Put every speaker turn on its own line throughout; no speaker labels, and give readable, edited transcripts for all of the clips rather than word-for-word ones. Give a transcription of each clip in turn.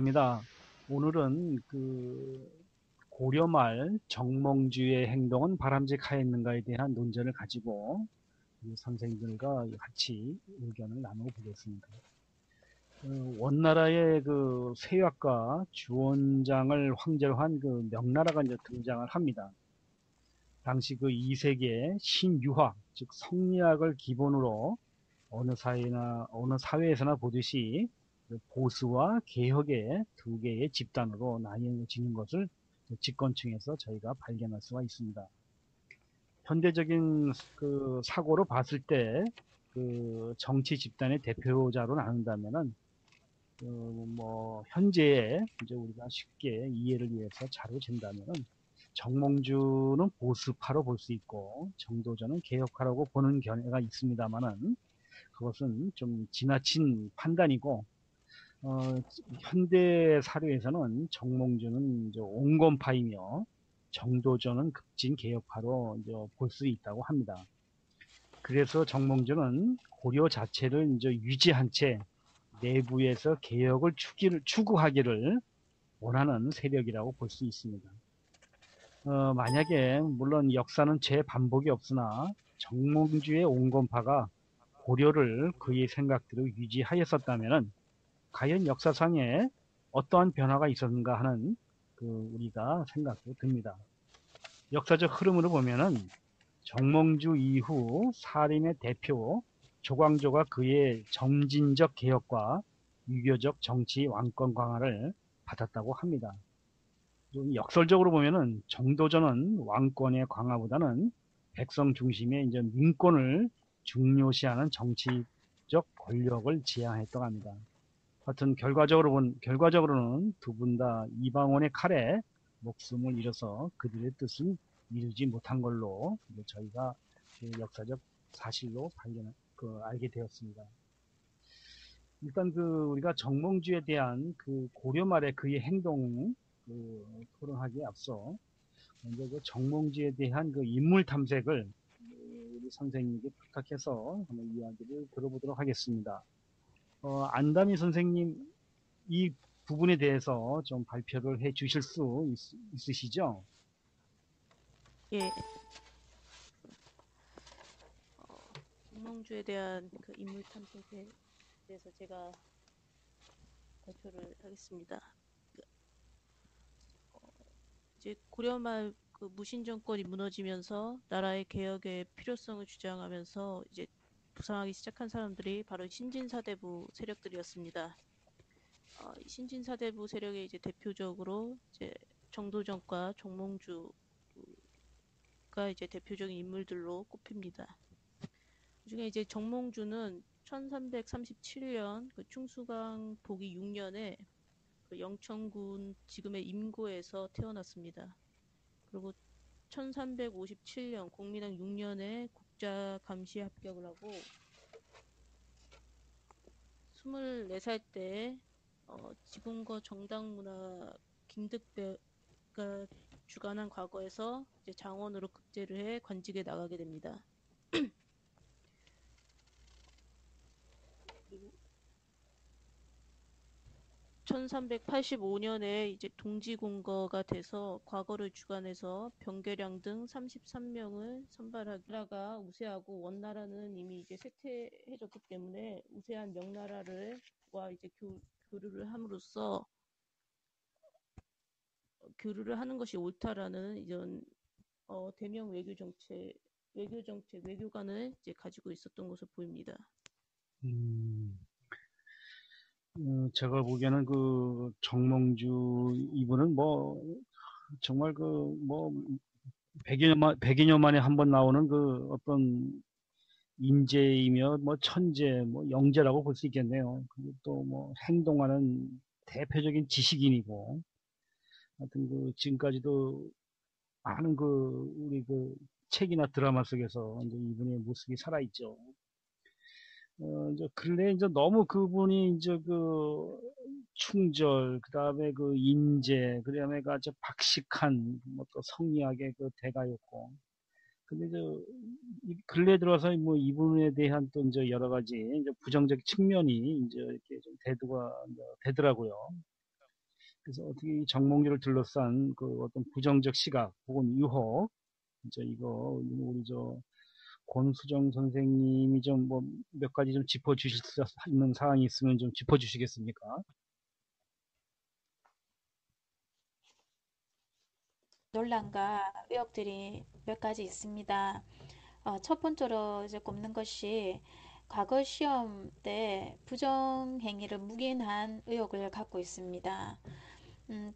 입니다. 오늘은 고려 말 정몽주의 행동은 바람직하였는가에 대한 논쟁을 가지고 이 선생님들과 같이 의견을 나누어 보겠습니다. 원나라의 세약과 주원장을 황제로 한 명나라가 이제 등장을 합니다. 당시 2세기의 신유학, 즉 성리학을 기본으로 어느 사회에서나 보듯이 보수와 개혁의 두 개의 집단으로 나뉘어지는 것을 집권층에서 저희가 발견할 수가 있습니다. 현대적인 사고로 봤을 때 정치 집단의 대표자로 나눈다면은 현재의 이제 우리가 쉽게 이해를 위해서 자료 잰다면은 정몽주는 보수파로 볼 수 있고 정도전은 개혁파라고 보는 견해가 있습니다만은 그것은 좀 지나친 판단이고 현대 사료에서는 정몽주는 이제 온건파이며 정도전은 급진 개혁파로 이제 볼 수 있다고 합니다. 그래서 정몽주는 고려 자체를 이제 유지한 채 내부에서 개혁을 추구하기를 원하는 세력이라고 볼 수 있습니다. 만약에 물론 역사는 재반복이 없으나 정몽주의 온건파가 고려를 그의 생각대로 유지하였었다면 과연 역사상에 어떠한 변화가 있었는가 하는 우리가 생각도 듭니다. 역사적 흐름으로 보면은 정몽주 이후 살인의 대표 조광조가 그의 점진적 개혁과 유교적 정치 왕권 강화를 받았다고 합니다. 좀 역설적으로 보면은 정도전은 왕권의 강화보다는 백성 중심의 이제 민권을 중요시하는 정치적 권력을 지향했다고 합니다. 하여튼 결과적으로는 두 분 다 이방원의 칼에 목숨을 잃어서 그들의 뜻을 이루지 못한 걸로 저희가 역사적 사실로 알게 되었습니다. 일단 우리가 정몽주에 대한 고려 말의 그의 행동 토론하기에 앞서 먼저 정몽주에 대한 인물 탐색을 우리 선생님께 부탁해서 한번 이야기를 들어보도록 하겠습니다. 안다미 선생님, 이 부분에 대해서 좀 발표를 해 주실 수 있으시죠?
예, 김몽주에 대한 그 인물 탐색에 대해서 제가 발표를 하겠습니다. 이제 고려 말 그 무신 정권이 무너지면서 나라의 개혁의 필요성을 주장하면서 이제 부상하기 시작한 사람들이 바로 신진사대부 세력들이었습니다. 신진사대부 세력의 이제 대표적으로 이제 정도전과 정몽주가 이제 대표적인 인물들로 꼽힙니다. 그중에 이제 정몽주는 1337년 그 충수강 보기 6년에 그 영천군 지금의 임고에서 태어났습니다. 그리고 1357년 공민왕 6년에 국자감시에 합격을 하고 24살 때 지금거 정당문화 김득배가 주관한 과거에서 이제 장원으로 급제를 해 관직에 나가게 됩니다. 그리고 1385년에 이제 동지공거가 돼서 과거를 주관해서 병계량 등 33명을 선발하기 나라가 우세하고 원나라는 이미 이제 쇠퇴해졌기 때문에 우세한 명나라를 와 이제 교류를 함으로써 교류를 하는 것이 옳다라는 이런 대명 외교관을 이제 가지고 있었던 것으로 보입니다.
음, 제가 보기에는 정몽주 이분은 정말 100여 년 만에 한 번 나오는 어떤 인재이며 천재, 영재라고 볼 수 있겠네요. 그리고 또 행동하는 대표적인 지식인이고 하여튼 지금까지도 많은 우리 책이나 드라마 속에서 이제 이분의 모습이 살아있죠. 이제 근래 이제 너무 그분이 이제 충절, 그 다음에 인재, 그 다음에 아주 박식한 또 성리학의 대가였고. 근데 근래 들어서 이분에 대한 또 이제 여러 가지 이제 부정적 측면이 이제 이렇게 좀 대두가 이제 되더라고요. 그래서 어떻게 이 정몽주를 둘러싼 그 어떤 부정적 시각 혹은 유허, 진짜 이거 우리 저 권수정 선생님이 좀 뭐 몇 가지 좀 짚어주실 수 있는 사항이 있으면 좀 짚어주시겠습니까?
논란과 의혹들이 몇 가지 있습니다. 첫 번째로 이제 꼽는 것이 과거 시험 때 부정행위를 묵인한 의혹을 갖고 있습니다.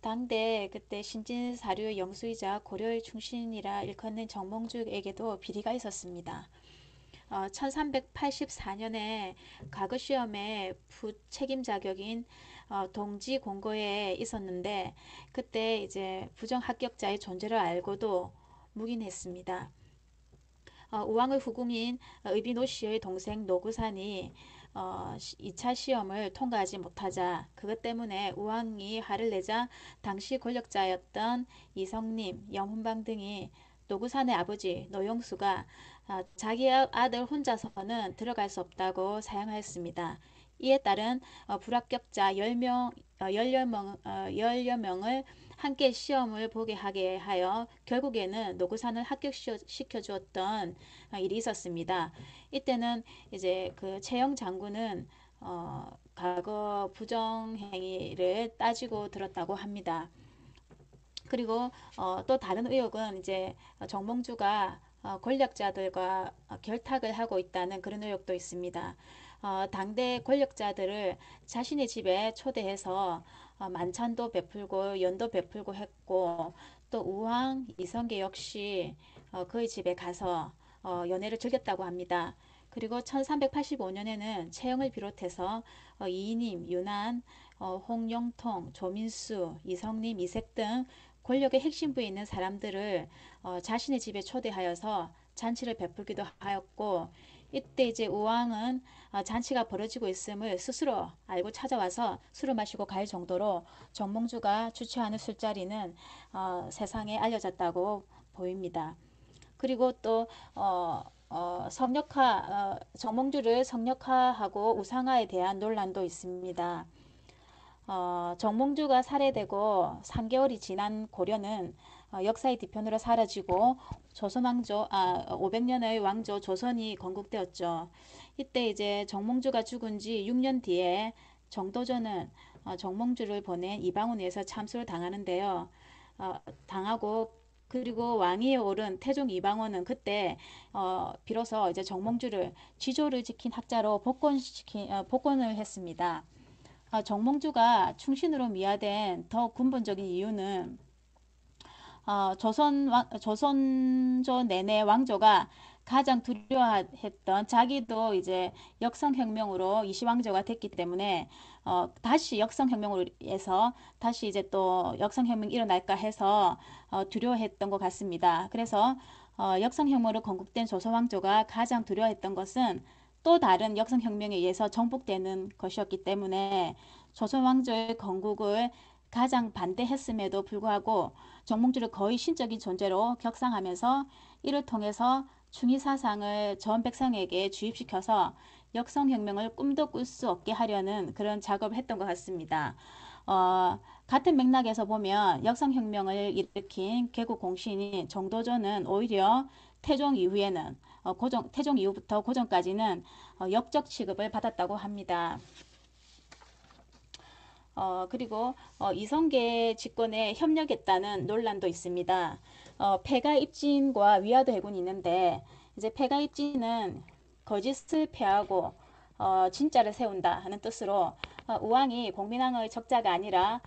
당대 그때 신진사류 영수이자 고려의 충신이라 일컫는 정몽주에게도 비리가 있었습니다. 1384년에 과거 시험에 부책임 자격인 동지 공고에 있었는데 그때 이제 부정 합격자의 존재를 알고도 묵인했습니다. 우왕의 후궁인 의비노 씨의 동생 노구산이 2차 시험을 통과하지 못하자 그것 때문에 우왕이 화를 내자 당시 권력자였던 이성님, 염훈방 등이 노구산의 아버지 노영수가 자기 아들 혼자서는 들어갈 수 없다고 사양하였습니다. 이에 따른 불합격자 10명, 10여명을 함께 시험을 보게 하게 하여 결국에는 노구산을 합격시켜 주었던 일이 있었습니다. 이때는 이제 그 최영 장군은 과거 부정행위를 따지고 들었다고 합니다. 그리고 또 다른 의혹은 이제 정몽주가 권력자들과 결탁을 하고 있다는 그런 의혹도 있습니다. 당대 권력자들을 자신의 집에 초대해서 만찬도 베풀고 연도 베풀고 했고 또 우왕 이성계 역시 그의 집에 가서 연애를 즐겼다고 합니다. 그리고 1385년에는 채영을 비롯해서 이인임, 윤안, 홍영통, 조민수, 이성림, 이색 등 권력의 핵심부에 있는 사람들을 자신의 집에 초대하여서 잔치를 베풀기도 하였고 이때 이제 우왕은 잔치가 벌어지고 있음을 스스로 알고 찾아와서 술을 마시고 갈 정도로 정몽주가 주최하는 술자리는 세상에 알려졌다고 보입니다. 그리고 또 정몽주를 성역화하고 우상화에 대한 논란도 있습니다. 정몽주가 살해되고 3개월이 지난 고려는 역사의 뒤편으로 사라지고 조선왕조 500년의 왕조 조선이 건국되었죠. 이때 이제 정몽주가 죽은 지 6년 뒤에 정도전은 정몽주를 보낸 이방원에서 참수를 당하는데요. 당하고 그리고 왕위에 오른 태종 이방원은 그때 비로소 이제 정몽주를 지조를 지킨 학자로 복권을 했습니다. 정몽주가 충신으로 미화된 더 근본적인 이유는 조선조 내내 왕조가 가장 두려워했던 자기도 이제 역성혁명으로 이시왕조가 됐기 때문에 다시 역성혁명으로 해서 다시 이제 또 역성혁명이 일어날까 해서 두려워했던 것 같습니다. 그래서 역성혁명으로 건국된 조선왕조가 가장 두려워했던 것은 또 다른 역성혁명에 의해서 정복되는 것이었기 때문에 조선왕조의 건국을 가장 반대했음에도 불구하고 정몽주를 거의 신적인 존재로 격상하면서 이를 통해서 충의사상을 전 백성에게 주입시켜서 역성혁명을 꿈도 꿀 수 없게 하려는 그런 작업을 했던 것 같습니다. 같은 맥락에서 보면 역성혁명을 일으킨 개국 공신인 정도전은 오히려 태종 이후에는 태종 이후부터 고종까지는 역적 취급을 받았다고 합니다. 그리고 이성계 집권에 협력했다는 논란도 있습니다. 패가입진과 위화도 해군이 있는데 이제 패가입진은 거짓을 패하고 진짜를 세운다 하는 뜻으로 우왕이 공민왕의 적자가 아니라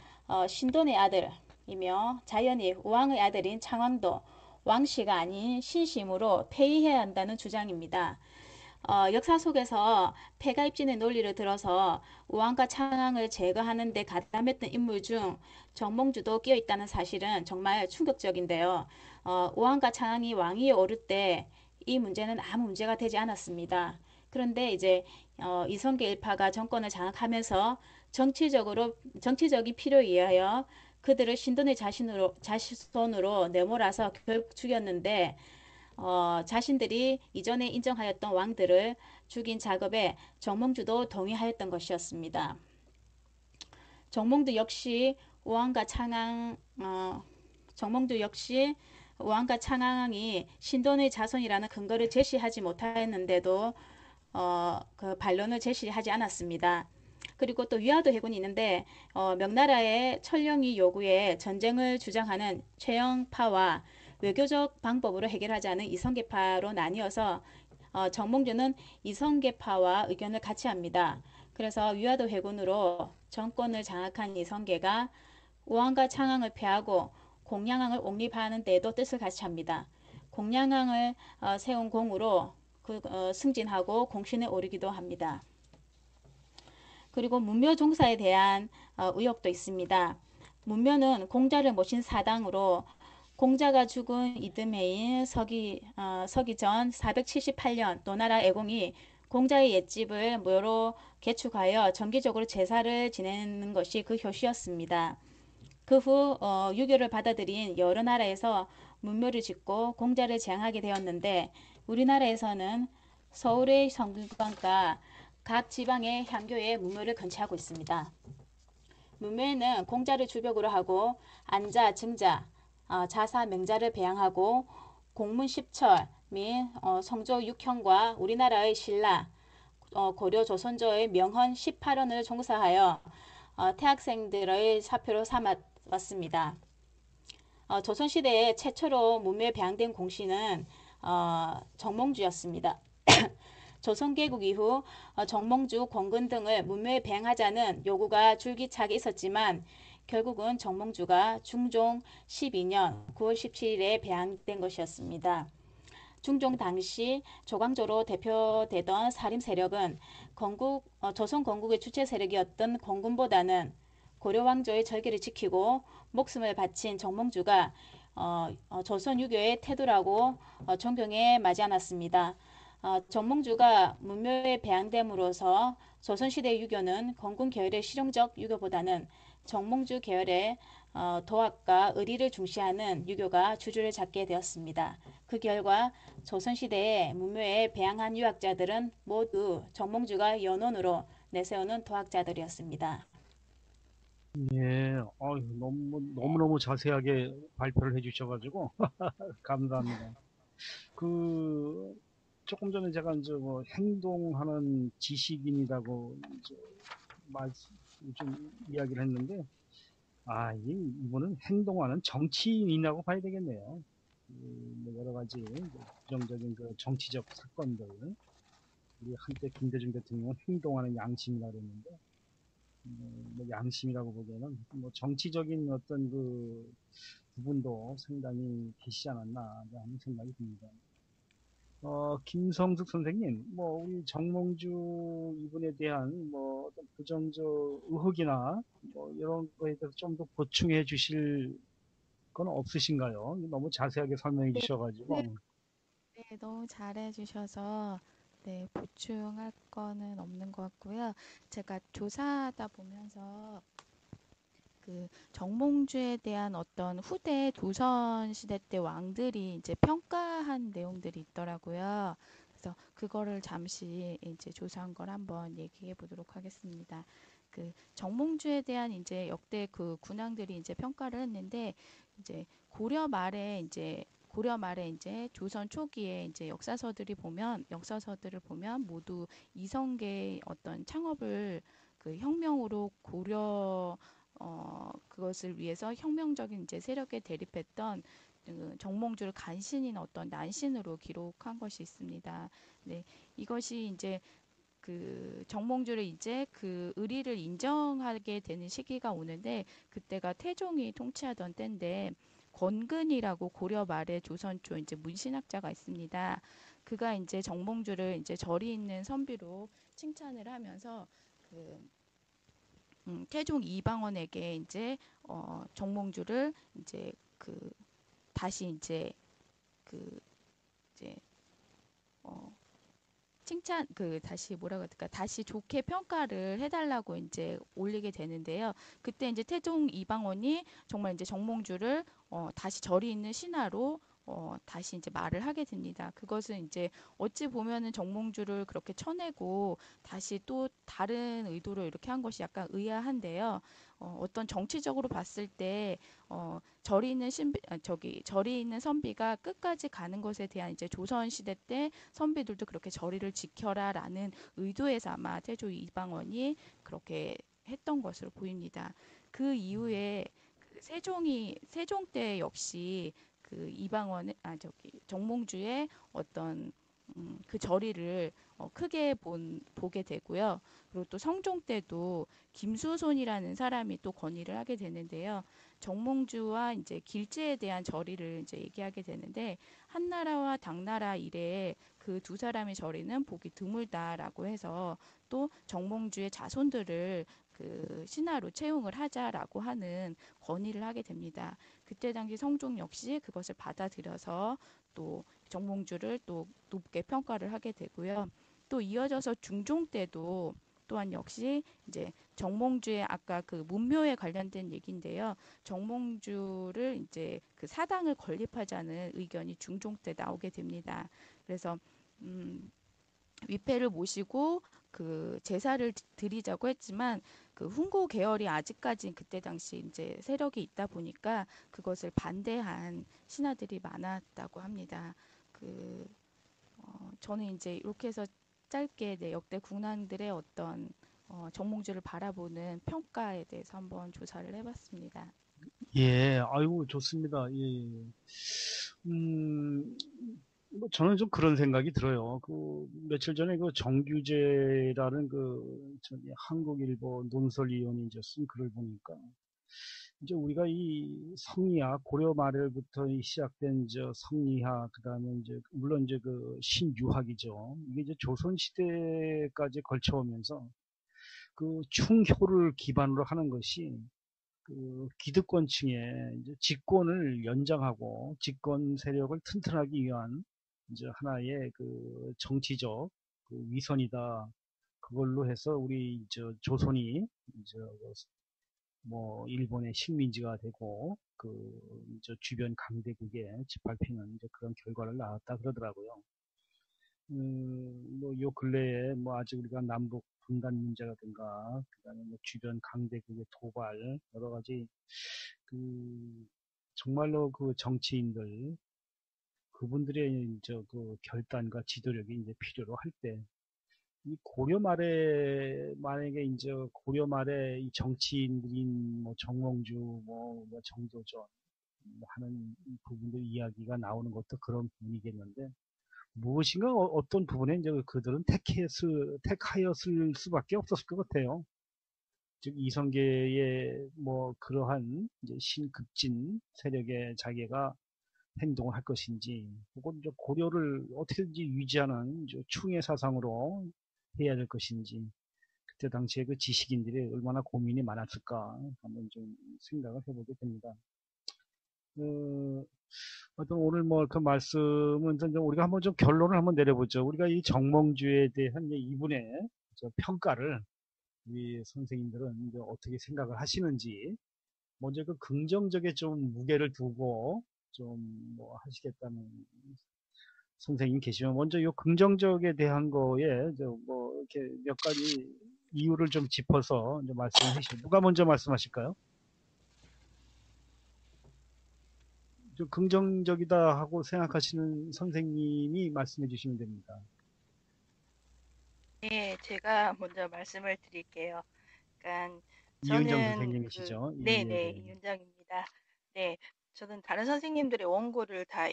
신돈의 아들이며 자연히 우왕의 아들인 창왕도 왕씨가 아닌 신심으로 폐위해야 한다는 주장입니다. 역사 속에서 패가입진의 논리를 들어서 우왕과 창왕을 제거하는 데 가담했던 인물 중 정몽주도 끼어 있다는 사실은 정말 충격적인데요. 우왕과 창왕이 왕위에 오를 때 이 문제는 아무 문제가 되지 않았습니다. 그런데 이제 이성계 일파가 정권을 장악하면서 정치적인 필요에 의하여 그들을 신돈의 자손으로 내몰아서 결국 죽였는데 자신들이 이전에 인정하였던 왕들을 죽인 작업에 정몽주도 동의하였던 것이었습니다. 정몽주 역시 우왕과 창왕 정몽주 역시 우왕과 창왕이 신돈의 자손이라는 근거를 제시하지 못했는데도 그 반론을 제시하지 않았습니다. 그리고 또 위화도 해군이 있는데 명나라의 천령이 요구에 전쟁을 주장하는 최영파와 외교적 방법으로 해결하자는 이성계파로 나뉘어서 정몽주는 이성계파와 의견을 같이 합니다. 그래서 위화도 해군으로 정권을 장악한 이성계가 우왕과 창왕을 패하고 공양왕을 옹립하는 데도 뜻을 같이 합니다. 공양왕을 세운 공으로 승진하고 공신에 오르기도 합니다. 그리고 문묘 종사에 대한 의혹도 있습니다. 문묘는 공자를 모신 사당으로 공자가 죽은 이듬해인 서기 전 478년 노나라 애공이 공자의 옛집을 묘로 개축하여 정기적으로 제사를 지내는 것이 그 효시였습니다. 그 후 유교를 받아들인 여러 나라에서 문묘를 짓고 공자를 제항하게 되었는데 우리나라에서는 서울의 성균관과 각 지방의 향교에 문묘를 건치하고 있습니다. 문묘에는 공자를 주벽으로 하고 안자, 증자, 자사, 명자를 배양하고 공문 10철 및 성조 6형과 우리나라의 신라, 고려 조선조의 명헌 18원을 종사하여 태학생들의 사표로 삼았습니다. 조선시대에 최초로 문묘에 배양된 공신은 정몽주였습니다. 조선개국 이후 정몽주, 권근 등을 문묘에 배양하자는 요구가 줄기차게 있었지만 결국은 정몽주가 중종 12년 9월 17일에 배양된 것이었습니다. 중종 당시 조광조로 대표되던 사림 세력은 조선 건국의 주체 세력이었던 권근보다는 고려 왕조의 절개를 지키고 목숨을 바친 정몽주가 조선 유교의 태도라고 존경에 맞지 않았습니다. 정몽주가 문묘에 배양됨으로써 조선시대 유교는 건군 계열의 실용적 유교보다는 정몽주 계열의 도학과 의리를 중시하는 유교가 주주를 잡게 되었습니다. 그 결과 조선시대에 문묘에 배양한 유학자들은 모두 정몽주가 연원으로 내세우는 도학자들이었습니다.
예, 너무너무 자세하게 발표를 해주셔가지고, 감사합니다. 조금 전에 제가 이제 뭐 행동하는 지식인이라고 이제 좀 이야기를 했는데, 이분은 행동하는 정치인이라고 봐야 되겠네요. 뭐 여러 가지 부정적인 그 정치적 사건들, 우리 한때 김대중 대통령은 행동하는 양심이라고 했는데, 뭐 양심이라고 보기에는 뭐 정치적인 어떤 그 부분도 상당히 계시지 않았나 하는 생각이 듭니다. 김성숙 선생님, 뭐 우리 정몽주 이분에 대한 뭐 어떤 부정적 의혹이나 뭐 이런 거에 대해서 좀 더 보충해 주실 건 없으신가요? 너무 자세하게 설명해
네,
주셔가지고.
네, 너무 잘해주셔서 네, 보충할 거는 없는 것 같고요. 제가 조사하다 보면서 그 정몽주에 대한 어떤 후대 조선시대 때 왕들이 이제 평가한 내용들이 있더라고요. 그래서 그거를 잠시 이제 조사한 걸 한번 얘기해 보도록 하겠습니다. 그 정몽주에 대한 이제 역대 그 군왕들이 이제 평가를 했는데 이제 고려 말에 이제 조선 초기에 이제 역사서들을 보면 모두 이성계의 어떤 창업을 그 혁명으로 그것을 위해서 혁명적인 이제 세력에 대립했던 그 정몽주를 간신인 어떤 난신으로 기록한 것이 있습니다. 네, 이것이 이제 그 정몽주를 이제 그 의리를 인정하게 되는 시기가 오는데 그때가 태종이 통치하던 때인데 권근이라고 고려 말에 조선초 이제 문신학자가 있습니다. 그가 이제 정몽주를 이제 절이 있는 선비로 칭찬을 하면서 그 태종 이방원에게 이제 정몽주를 이제 그 다시 이제 그 이제 어 칭찬 다시 뭐라고 해야 될까 다시 좋게 평가를 해달라고 이제 올리게 되는데요. 그때 이제 태종 이방원이 정말 이제 정몽주를 다시 절이 있는 신하로 다시 이제 말을 하게 됩니다. 그것은 이제 어찌 보면은 정몽주를 그렇게 쳐내고 다시 또 다른 의도로 이렇게 한 것이 약간 의아한데요. 어떤 정치적으로 봤을 때 절이 있는 절이 있는 선비가 끝까지 가는 것에 대한 이제 조선 시대 때 선비들도 그렇게 절이를 지켜라라는 의도에서 아마 태조 이방원이 그렇게 했던 것으로 보입니다. 그 이후에 그 세종 때 역시 그 이방원의 정몽주의 어떤 그 절이를 크게 보게 되고요. 그리고 또 성종 때도 김수손이라는 사람이 또 건의를 하게 되는데요. 정몽주와 이제 길제에 대한 절이를 이제 얘기하게 되는데 한나라와 당나라 이래에 그 두 사람의 절이는 보기 드물다라고 해서 또 정몽주의 자손들을 그 신하로 채용을 하자라고 하는 건의를 하게 됩니다. 그때 당시 성종 역시 그것을 받아들여서 또 정몽주를 또 높게 평가를 하게 되고요. 또 이어져서 중종 때도 또한 역시 이제 정몽주의 아까 그 문묘에 관련된 얘기인데요. 정몽주를 이제 그 사당을 건립하자는 의견이 중종 때 나오게 됩니다. 그래서 위패를 모시고 그 제사를 드리자고 했지만 그 훈고 계열이 아직까지 그때 당시 이제 세력이 있다 보니까 그것을 반대한 신하들이 많았다고 합니다. 그 저는 이제 이렇게 해서 짧게 네, 역대 국왕들의 어떤 정몽주를 바라보는 평가에 대해서 한번 조사를 해봤습니다.
예, 아이고, 좋습니다. 예, 예. 뭐 저는 좀 그런 생각이 들어요. 그, 며칠 전에 그 정규제라는 한국일보 논설위원이 이제 쓴 글을 보니까, 이제 우리가 이 성리학, 고려 말부터 시작된 성리학, 그 다음에 이제, 물론 이제 그 신유학이죠. 이게 이제 조선시대까지 걸쳐오면서 그 충효를 기반으로 하는 것이 그 기득권층의 이제 집권을 연장하고 집권 세력을 튼튼하기 위한 이제 하나의 그 정치적 그 위선이다. 그걸로 해서 우리 조선이 이제 뭐 일본의 식민지가 되고 주변 강대국에 짓밟히는 이제 그런 결과를 낳았다 그러더라고요. 뭐, 요 근래에, 뭐, 아직 우리가 남북 분단 문제라든가, 그 다음에 뭐, 주변 강대국의 도발, 여러 가지, 그, 정말로 그 정치인들, 그분들의 그 결단과 지도력이 이제 필요로 할 때, 이 고려 말에, 만약에 이제 고려 말에 이 정치인들인 뭐, 정몽주, 뭐 정도전, 뭐 하는 이 부분들 이야기가 나오는 것도 그런 부분이겠는데, 무엇인가 어떤 부분에 이제 그들은 택하였을 수밖에 없었을 것 같아요. 즉 이성계의 뭐 그러한 이제 신급진 세력의 자기가 행동을 할 것인지, 혹은 이제 고려를 어떻게든지 유지하는 이제 충의 사상으로 해야 될 것인지, 그때 당시에 그 지식인들이 얼마나 고민이 많았을까 한번 좀 생각을 해보게 됩니다. 하여튼 오늘 뭐 그 말씀은 이제 우리가 한번 좀 결론을 한번 내려보죠. 우리가 이 정몽주에 대한 이제 이분의 평가를 우리 선생님들은 이제 어떻게 생각을 하시는지, 먼저 그 긍정적에 좀 무게를 두고 좀 뭐 하시겠다는 선생님 계시면 먼저 이 긍정적에 대한 거에 뭐 이렇게 몇 가지 이유를 좀 짚어서 이제 말씀을 해주시죠. 누가 먼저 말씀하실까요? 좀 긍정적이다 하고 생각하시는 선생님이 말씀해 주시면 됩니다.
네, 제가 먼저 말씀을 드릴게요. 그러니까
이은정
저는
선생님이시죠? 예, 예,
네네,
네.
이윤정입니다. 네, 저는 다른 선생님들의 원고를 다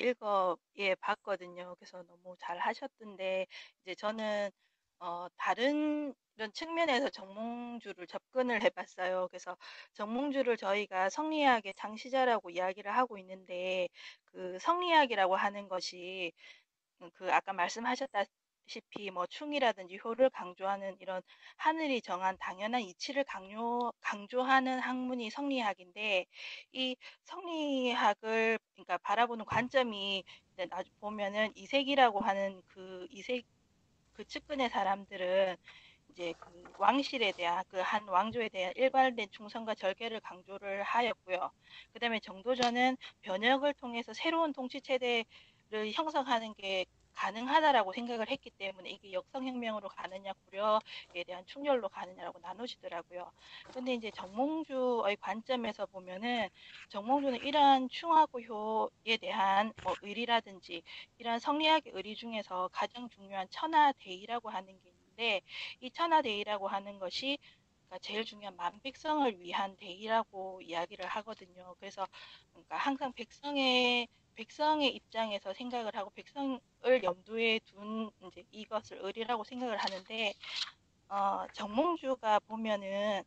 봤거든요. 그래서 너무 잘 하셨던데, 이제 저는 다른 이런 측면에서 정몽주를 접근을 해봤어요. 그래서 정몽주를 저희가 성리학의 창시자라고 이야기를 하고 있는데, 그 성리학이라고 하는 것이 그 아까 말씀하셨다시피 뭐 충이라든지 효를 강조하는 이런 하늘이 정한 당연한 이치를 강조하는 학문이 성리학인데, 이 성리학을 그러니까 바라보는 관점이 이제 보면은 이색이라고 하는 그 이색 그 측근의 사람들은 이제 그 왕실에 대한 그 한 왕조에 대한 일관된 충성과 절개를 강조를 하였고요. 그다음에 정도전은 변혁을 통해서 새로운 통치 체제를 형성하는 게 가능하다라고 생각을 했기 때문에 이게 역성혁명으로 가느냐 고려에 대한 충렬로 가느냐라고 나누시더라고요. 근데 이제 정몽주의 관점에서 보면은 정몽주는 이러한 충하고효에 대한 뭐 의리라든지 이러한 성리학의 의리 중에서 가장 중요한 천하대의라고 하는 게 있는데 이 천하대의라고 하는 것이 그러니까 제일 중요한 만백성을 위한 대의라고 이야기를 하거든요. 그래서 그러니까 항상 백성의 입장에서 생각을 하고 백성을 염두에 둔 이제 이것을 의리라고 생각을 하는데 정몽주가 보면은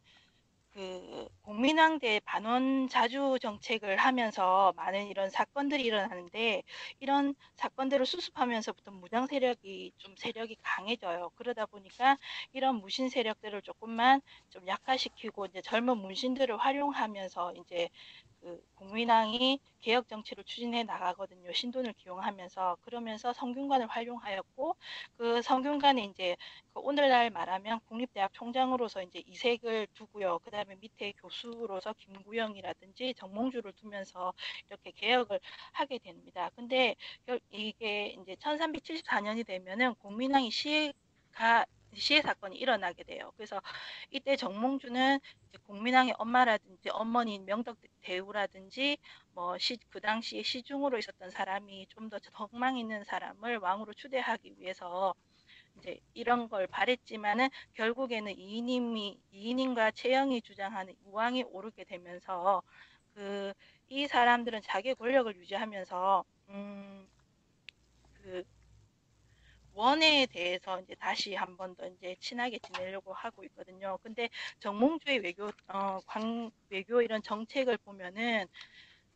그 공민왕대 반원 자주 정책을 하면서 많은 이런 사건들이 일어나는데 이런 사건들을 수습하면서부터 무장 세력이 좀 세력이 강해져요. 그러다 보니까 이런 무신 세력들을 조금만 좀 약화시키고 이제 젊은 문신들을 활용하면서 이제 그 국민왕이 개혁 정치를 추진해 나가거든요. 신돈을 기용하면서 그러면서 성균관을 활용하였고 그 성균관에 이제 그 오늘날 말하면 국립대학 총장으로서 이제 이색을 두고요. 그다음에 밑에 교수로서 김구영이라든지 정몽주를 두면서 이렇게 개혁을 하게 됩니다. 근데 이게 이제 1374년이 되면은 국민왕이 시해 사건이 일어나게 돼요. 그래서 이때 정몽주는 국민왕의 엄마라든지 어머니인 명덕대우라든지 뭐 그 당시에 시중으로 있었던 사람이 좀 더 덕망 있는 사람을 왕으로 추대하기 위해서 이제 이런 걸 바랬지만은 결국에는 이인임과 최영이 주장하는 우왕이 오르게 되면서 그 이 사람들은 자기 권력을 유지하면서 그 원에 대해서 이제 다시 한 번 더 이제 친하게 지내려고 하고 있거든요. 근데 정몽주의 외교 이런 정책을 보면은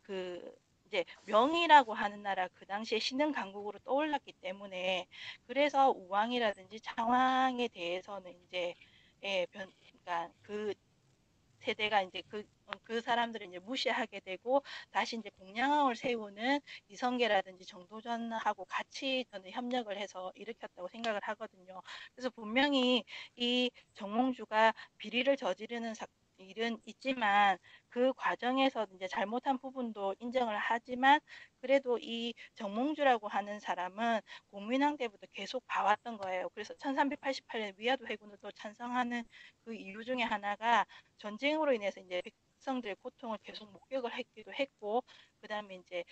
그 이제 명이라고 하는 나라 그 당시에 신흥 강국으로 떠올랐기 때문에 그래서 우왕이라든지 창왕에 대해서는 이제 그러니까 그 세대가 이제 그 사람들을 이제 무시하게 되고 다시 이제 공양왕을 세우는 이성계라든지 정도전하고 같이 저는 협력을 해서 일으켰다고 생각을 하거든요. 그래서 분명히 이 정몽주가 비리를 저지르는 일은 있지만 그 과정에서 이제 잘못한 부분도 인정을 하지만 그래도 이 정몽주라고 하는 사람은 공민왕 때부터 계속 봐왔던 거예요. 그래서 1388년 위화도 해군을 또 찬성하는 그 이유 중에 하나가 전쟁으로 인해서 이제 백성들의 고통을 계속 목격을 했기도 했고, 그 다음에 이제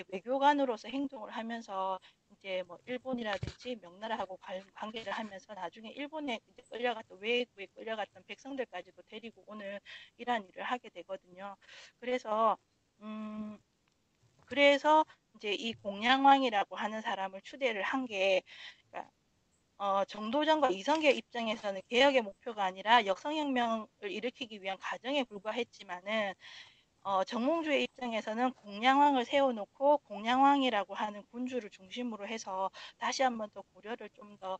외교관으로서 행동을 하면서 이제 뭐 일본이라든지 명나라하고 관계를 하면서 나중에 일본에 이제 끌려갔던 외국에 끌려갔던 백성들까지도 데리고 오는 이러한 일을 하게 되거든요. 그래서 그래서 이제 이 공양왕이라고 하는 사람을 추대를 한 게 그러니까 정도전과 이성계 입장에서는 개혁의 목표가 아니라 역성혁명을 일으키기 위한 과정에 불과했지만은 정몽주의 입장에서는 공양왕을 세워놓고 공양왕이라고 하는 군주를 중심으로 해서 다시 한번 더 고려를 좀 더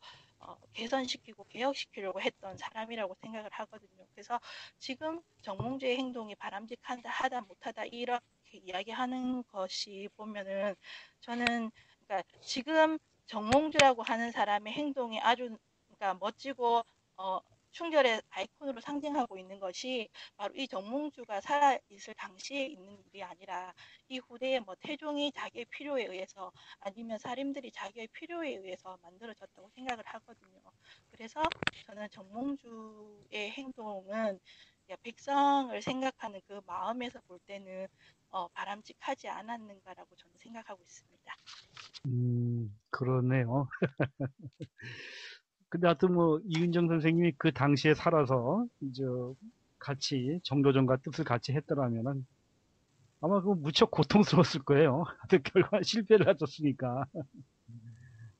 개선시키고 개혁시키려고 했던 사람이라고 생각을 하거든요. 그래서 지금 정몽주의 행동이 바람직하다 하다 못하다 이렇게 이야기하는 것이 보면은 저는 그러니까 지금 정몽주라고 하는 사람의 행동이 아주 그러니까 멋지고 충절의 아이콘으로 상징하고 있는 것이 바로 이 정몽주가 살아있을 당시에 있는 일이 아니라 이 후대에 뭐 태종이 자기의 필요에 의해서 아니면 사림들이 자기의 필요에 의해서 만들어졌다고 생각을 하거든요. 그래서 저는 정몽주의 행동은 백성을 생각하는 그 마음에서 볼 때는 바람직하지 않았는가라고 저는 생각하고 있습니다.
그러네요. 근데 하여튼 뭐 이은정 선생님이 그 당시에 살아서 이제 같이 정도전과 뜻을 같이 했더라면은 아마 그 무척 고통스러웠을 거예요. 하여튼 결과 실패를 하셨으니까.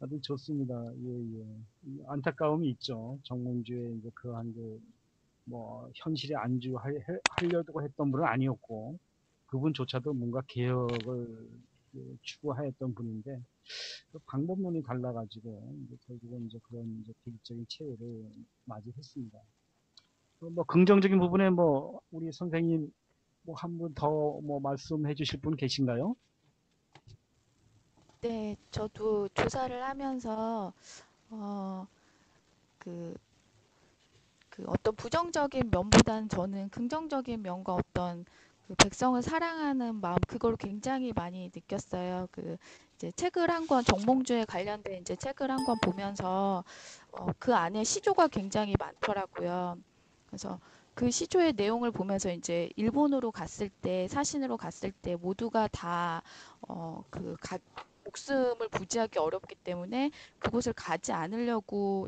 하여튼 좋습니다. 예, 예. 안타까움이 있죠. 정몽주의 이제 그한 뭐 현실에 안주하려고 했던 분은 아니었고 그분조차도 뭔가 개혁을 추구하였던 분인데 그 방법론이 달라가지고 이제 결국은 이제 그런 이제 비극적인 최후를 맞이했습니다. 뭐 긍정적인 부분에 뭐 우리 선생님 뭐 한 분 더 뭐 말씀해 주실 분 계신가요?
네, 저도 조사를 하면서 어, 그 그 어떤 부정적인 면보다는 저는 긍정적인 면과 어떤 그 백성을 사랑하는 마음 그걸 굉장히 많이 느꼈어요. 그 이제 책을 한 권 정몽주에 관련된 이제 책을 한 권 보면서 그 안에 시조가 굉장히 많더라고요. 그래서 그 시조의 내용을 보면서 이제 일본으로 갔을 때 사신으로 갔을 때 모두가 다 목숨을 부지하기 어렵기 때문에 그곳을 가지 않으려고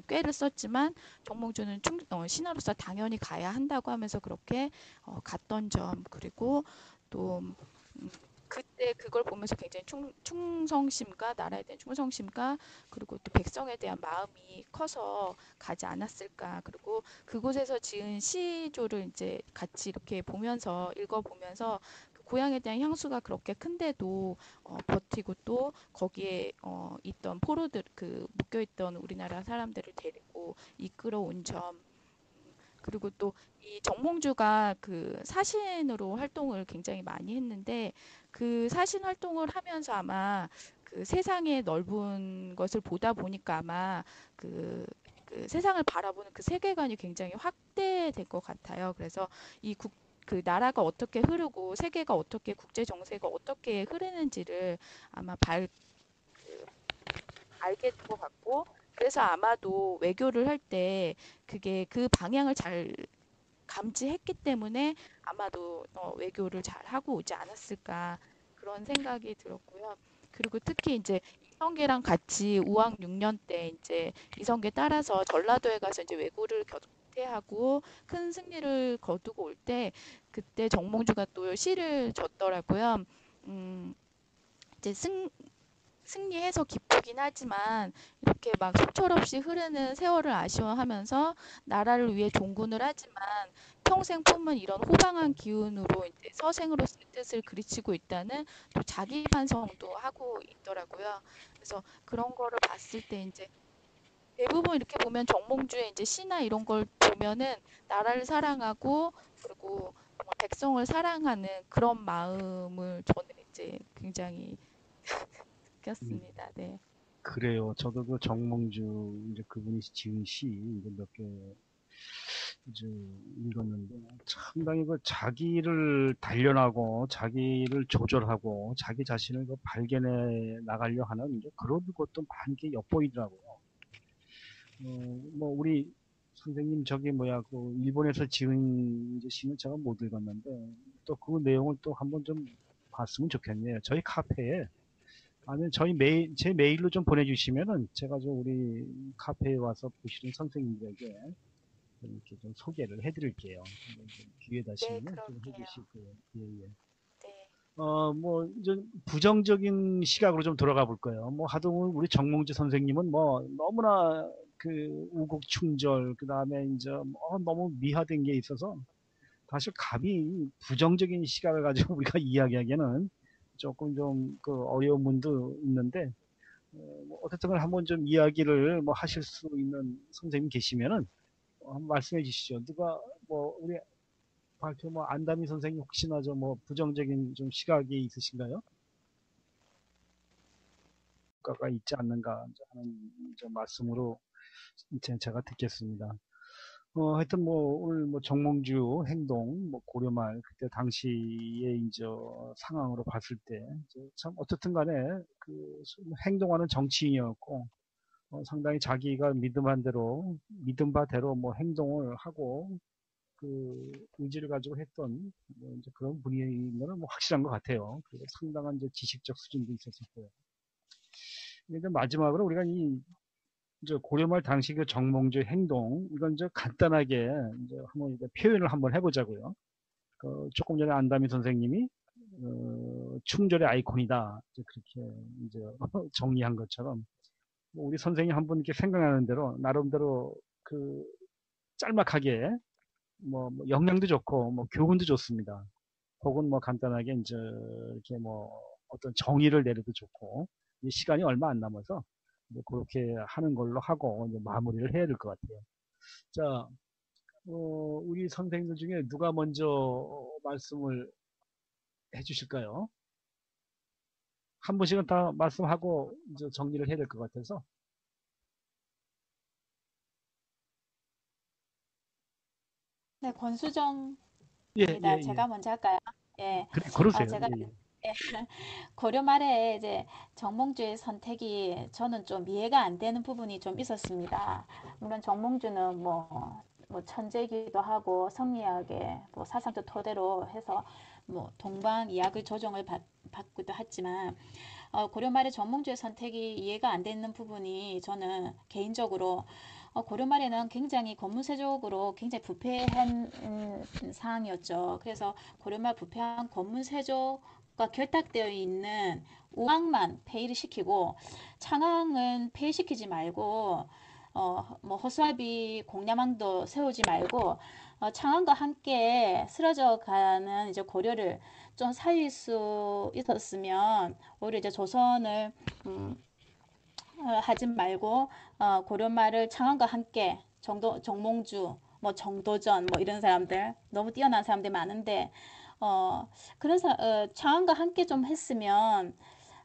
꾀를 썼지만 정몽주는 신하로서 당연히 가야 한다고 하면서 그렇게 갔던 점 그리고 또 그때 그걸 보면서 굉장히 충성심과 나라에 대한 충성심과 그리고 또 백성에 대한 마음이 커서 가지 않았을까. 그리고 그곳에서 지은 시조를 이제 같이 이렇게 보면서 읽어보면서 그 고향에 대한 향수가 그렇게 큰데도 버티고 또 거기에 있던 포로들 그 묶여있던 우리나라 사람들을 데리고 이끌어온 점 그리고 또 이 정몽주가 그 사신으로 활동을 굉장히 많이 했는데 그 사신 활동을 하면서 아마 그 세상의 넓은 것을 보다 보니까 아마 그 세상을 바라보는 그 세계관이 굉장히 확대될 것 같아요. 그래서 그 나라가 어떻게 흐르고 세계가 어떻게 국제 정세가 어떻게 흐르는지를 아마 알게 된 것 같고 그래서 아마도 외교를 할 때 그게 그 방향을 잘 감지했기 때문에 아마도 외교를 잘 하고 오지 않았을까 그런 생각이 들었고요. 그리고 특히 이제 이성계랑 같이 우왕 6년 때 이제 이성계 따라서 전라도에 가서 이제 왜구를 견퇴하고 큰 승리를 거두고 올 때 그때 정몽주가 또 시를 줬더라고요. 이제 승리해서 기쁘긴 하지만 이렇게 막 소철없이 흐르는 세월을 아쉬워하면서 나라를 위해 종군을 하지만 평생 품은 이런 호방한 기운으로 이제 서생으로서의 뜻을 그르치고 있다는 또 자기 반성도 하고 있더라고요. 그래서 그런 거를 봤을 때 이제 대부분 이렇게 보면 정몽주의 이제 시나 이런 걸 보면은 나라를 사랑하고 그리고 정말 백성을 사랑하는 그런 마음을 저는 이제 굉장히
음,
느꼈습니다. 네.
그래요. 저도 그 정몽주 이제 그분이 지은 시 이제 몇 개 이제 읽었는데 상당히 그 자기를 단련하고 자기를 조절하고 자기 자신을 그 발견해 나가려 하는 이제 그런 것도 많이 게 엿보이더라고요. 뭐 우리 선생님 저기 뭐야 그 일본에서 지은 이제 시는 제가 못 읽었는데 또 그 내용을 또 한번 좀 봤으면 좋겠네요. 저희 카페에 아니면 저희 제 메일로 좀 보내주시면은 제가 저 우리 카페에 와서 보시는 선생님들에게 이렇게 좀 소개를 해드릴게요. 좀 기회
네,
되시면은 좀
그럴게요.
해주시고요. 예, 예.
네.
뭐, 이제 부정적인 시각으로 좀 돌아가 볼까요? 뭐, 하도 우리 정몽주 선생님은 뭐, 너무나 그 우국충절, 그 다음에 이제 뭐 너무 미화된 게 있어서 사실 감히 부정적인 시각을 가지고 우리가 이야기하기에는 조금 좀 그 어려운 분도 있는데, 뭐 어쨌든 간에 한번 좀 이야기를 뭐 하실 수 있는 선생님 계시면은 한번 말씀해 주시죠. 누가 뭐 우리 발표 뭐 안다미 선생님 혹시나 좀 뭐 부정적인 좀 시각이 있으신가요? 효과가 있지 않는가 하는 좀 말씀으로 제가 듣겠습니다. 하여튼 뭐 오늘 뭐 정몽주 행동, 뭐 고려말 그때 당시의 이제 상황으로 봤을 때 참 어떻든 간에 그 행동하는 정치인이었고 상당히 자기가 믿은 바대로 뭐 행동을 하고 그 의지를 가지고 했던 뭐 이제 그런 분인 거는 뭐 확실한 것 같아요. 그리고 상당한 이제 지식적 수준도 있었을 거예요. 근데 마지막으로 우리가 이제 고려말 당시 그 정몽주의 행동 이건 이제 간단하게 이제 한번 이제 표현을 한번 해보자고요. 조금 전에 안다미 선생님이 충절의 아이콘이다 이제 그렇게 이제 정리한 것처럼 뭐 우리 선생님 한 분 이렇게 생각나는 대로 나름대로 그 짤막하게 뭐 영양도 좋고 뭐 교훈도 좋습니다. 혹은 뭐 간단하게 이제 이렇게 뭐 어떤 정의를 내려도 좋고 시간이 얼마 안 남아서 이제 그렇게 하는 걸로 하고 이제 마무리를 해야 될 것 같아요. 자, 우리 선생님들 중에 누가 먼저 말씀을 해주실까요? 한 분씩은 다 말씀하고 이제 정리를 해야 될 것 같아서.
네, 권수정입니다.
예, 예, 예.
제가 먼저 할까요? 예,
그래, 그러세요.
제가
예, 예.
고려 말에 이제 정몽주의 선택이 저는 좀 이해가 안 되는 부분이 좀 있었습니다. 물론 정몽주는 뭐 천재이기도 하고 성리학의 뭐 사상적 토대로 해서 뭐 동방 이학의 조정을 받기도 했지만 고려 말의 정몽주의 선택이 이해가 안 되는 부분이 저는 개인적으로 고려 말에는 굉장히 권문세족으로 굉장히 부패한 상황이었죠. 그래서 고려 말 부패한 권문세족과 결탁되어 있는 우왕만 폐위를 시키고 창왕은 폐위시키지 말고 뭐 허수아비 공야망도 세우지 말고 창왕과 함께 쓰러져 가는 이제 고려를 좀 살릴 수 있었으면 오히려 이제 조선을 하지 말고 고려말을 창원과 함께 정몽주 뭐 정도전 뭐 이런 사람들 너무 뛰어난 사람들 많은데 그런 창원과 함께 좀 했으면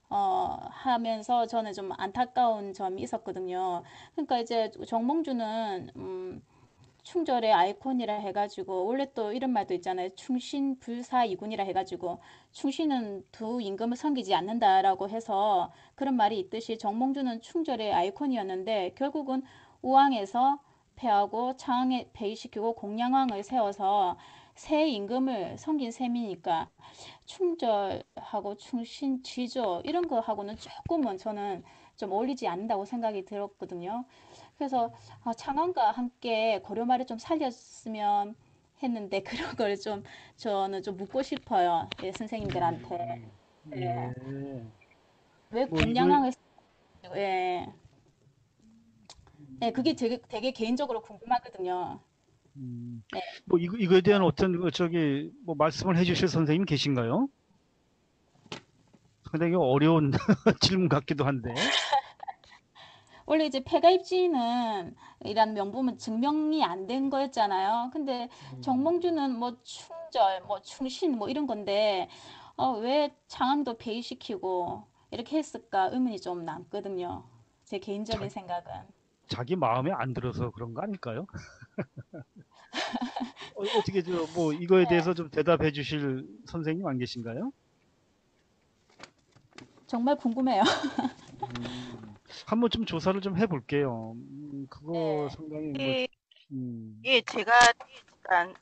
하면서 저는 좀 안타까운 점이 있었거든요. 그러니까 이제 정몽주는 충절의 아이콘이라 해가지고 원래 또 이런 말도 있잖아요. 충신 불사 이군이라 해가지고 충신은 두 임금을 섬기지 않는다라고 해서 그런 말이 있듯이 정몽주는 충절의 아이콘이었는데 결국은 우왕에서 패하고 창왕에 폐위시키고 공양왕을 세워서 새 임금을 섬긴 셈이니까 충절하고 충신 취조 이런 거하고는 조금은 저는 좀 어울리지 않는다고 생각이 들었거든요. 그래서 창원과 함께 고려말을 좀 살렸으면 했는데 그런 걸 좀 저는 좀 묻고 싶어요. 예, 선생님들한테. 예.
예.
왜
뭐 이거
공양왕을 예. 예, 그게 되게 개인적으로 궁금하거든요.
음,
네.
뭐 이거에 대한 어떤 저기 뭐 말씀을 해주실 선생님 계신가요? 상당히 어려운 질문 같기도 한데.
원래 이제 폐가입지는 이란 명분은 증명이 안 된 거였잖아요. 근데
음,
정몽주는 뭐 충절, 뭐 충신 뭐 이런 건데 왜 창왕도 폐위시키고 이렇게 했을까 의문이 좀 남거든요. 제
자,
개인적인 생각은.
자기 마음에 안 들어서 그런 거 아닐까요? 어떻게 저 뭐 이거에
네,
대해서 좀 대답해 주실 선생님 안 계신가요?
정말 궁금해요.
한번 좀 조사를 좀 해볼게요. 그거
네,
상당히 뭐,
예,
음,
예, 제가 약간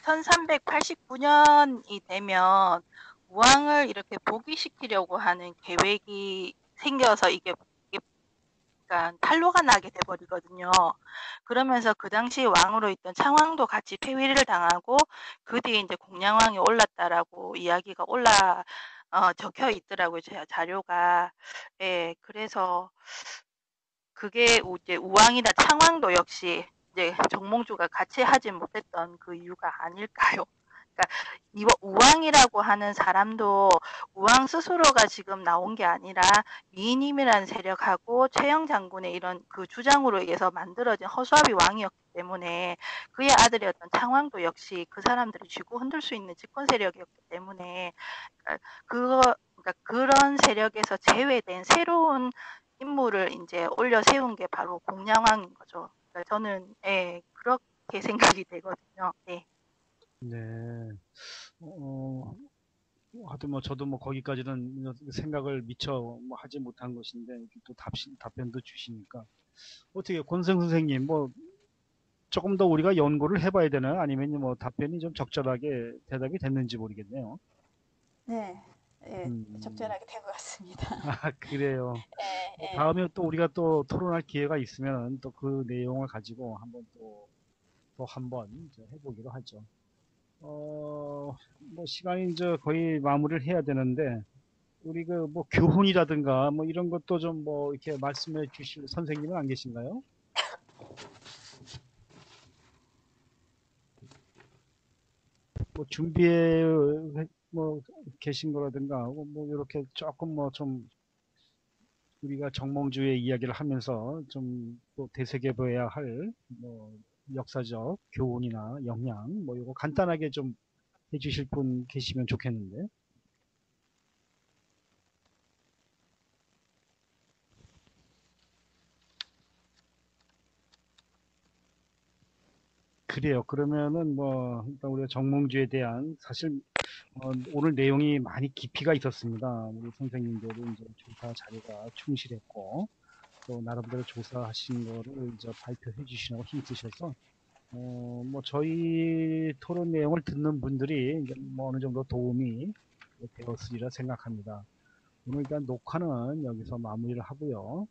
1389년이 되면 우왕을 이렇게 복위시키려고 하는 계획이 생겨서 이게 약간 탄로가 나게 돼버리거든요. 그러면서 그 당시 왕으로 있던 창왕도 같이 폐위를 당하고 그 뒤에 이제 공양왕이 올랐다라고 이야기가 적혀 있더라고요. 제 자료가. 예, 그래서 그게 이제 우왕이나 창왕도 역시 이제 정몽주가 같이 하지 못했던 그 이유가 아닐까요? 그러니까 우왕이라고 하는 사람도 우왕 스스로가 지금 나온 게 아니라 미인임이라는 세력하고 최영 장군의 이런 그 주장으로 의해서 만들어진 허수아비 왕이었기 때문에 그의 아들이었던 창왕도 역시 그 사람들을 쥐고 흔들 수 있는 집권 세력이었기 때문에 그러니까 그런 세력에서 제외된 새로운 인물을 이제 올려 세운 게 바로 공양왕인 거죠. 그러니까 저는 예, 그렇게 생각이 되거든요. 네.
네. 어, 하여튼 뭐 저도 뭐 거기까지는 생각을 미처 뭐 하지 못한 것인데 이렇게 또 답변도 주시니까 어떻게 권성 선생님 뭐 조금 더 우리가 연구를 해봐야 되나요? 아니면 뭐 답변이 좀 적절하게 대답이 됐는지 모르겠네요.
네, 예,
음,
적절하게 된 것 같습니다.
아, 그래요.
예,
뭐
예.
다음에 또 우리가 또 토론할 기회가 있으면 또 그 내용을 가지고 한번 또 한번 이제 해보기로 하죠. 뭐 시간이 이제 거의 마무리를 해야 되는데 우리 그 뭐 교훈이라든가 뭐 이런 것도 좀 뭐 이렇게 말씀해 주실 선생님은 안 계신가요? 뭐 준비해 뭐 계신 거라든가 뭐 이렇게 조금 뭐 좀 우리가 정몽주의 이야기를 하면서 좀 또 되새겨봐야 할 뭐 역사적 교훈이나 영향 뭐 이거 간단하게 좀 해주실 분 계시면 좋겠는데. 그래요. 그러면은 뭐 일단 우리가 정몽주에 대한 사실 오늘 내용이 많이 깊이가 있었습니다. 우리 선생님들이 이제 조사 자료가 충실했고 또 나름대로 조사하신 거를 이제 발표해 주시라고 힘쓰셔서 뭐 저희 토론 내용을 듣는 분들이 이제 뭐 어느 정도 도움이 되었으리라 생각합니다. 오늘 일단 녹화는 여기서 마무리를 하고요.